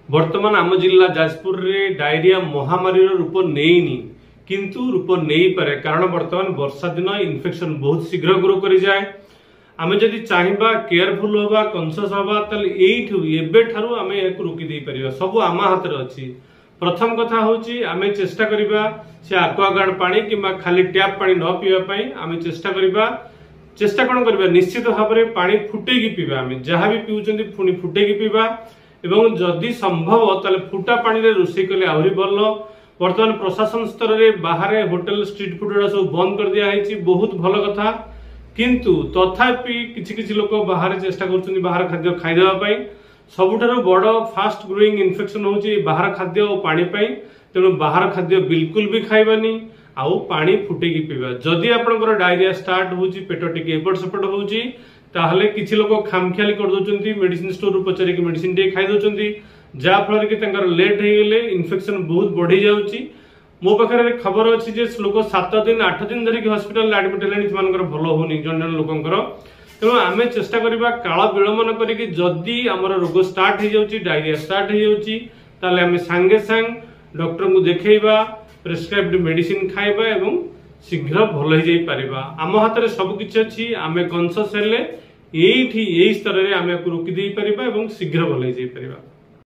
बर्तमान आम जिला जाजपुर रे डायरिया महामारी रूप नहीं किंतु रूप नहीं पारे कारण बर्तमान वर्षा दिन इन्फेक्शन बहुत शीघ्र ग्रो कर जाए। आम जदि चाहिबा केयरफुल होबा कॉन्शियस होबा तले एठू एबे ठारू आमे एक रोकी दे परिबा सब आम हाथ रे अछि। प्रथम कथा होची आमे चेष्टा करिबा से एक्वागार्ड पानी किबा खाली टैप पानी न पीवा पई आमे चेष्टा कौन करबा निश्चित भाव में पानी फुटेगी पीवा आमे जहां भी पिउचंदी पुनी फुटेगी पीवा एवं जदि संभव ताले फुटा पानी रे रोषेई कले आहुरी भल। वर्तमान प्रशासन स्तर रे बाहर होटल स्ट्रीट फूड सब बंद कर दिया है बहुत भल कथा किंतु तथापि किछि लोक बाहर चेष्टा कर बाहर खाद्य खाईदेवा पाई। सबुठारु बड़ फास्ट ग्रोइंग इन्फेक्शन होची बाहर खाद्य और पानी पाई तेणु बाहर खाद्य बिल्कुल भी खाइबानी आउ पानी फुटेकी पीवा। जदि आपनकर डायरिया स्टार्ट होची पेट टिके एपट सेपट होची ताहले किछि लोक खामखियाली कर दोचंती मेडिसिन स्टोर रु पचरे कि मेडिसिन टे खाई दोचंती जा फल कि तंकर लेट हे गेले इन्फेक्शन बहुत बढ़ी जाउची। मो पाखरे खबर अछि जे लोक 7 दिन 8 दिन धरि हॉस्पिटल एडमिट हेलेनी सेमानकर भलो होनी जन लोकंकर। तेणु आमे चेष्टा करिबा काल विलंबन करिकि जदि हमर रोग स्टार्ट हे जाउची डायरिया स्टार्ट हे जाउची ताले आमे संगे संग डॉक्टर को देखैबा प्रेस्क्राइब्ड मेडिसिन खाइबा एवं शीघ्र भल हो जाई परिबा। आम हाथ में सब किछि अछि आमे कॉन्शियस हेले एही स्तर रे आमे रोकी दे परिबा एवं शीघ्र भल हो जाई परिबा।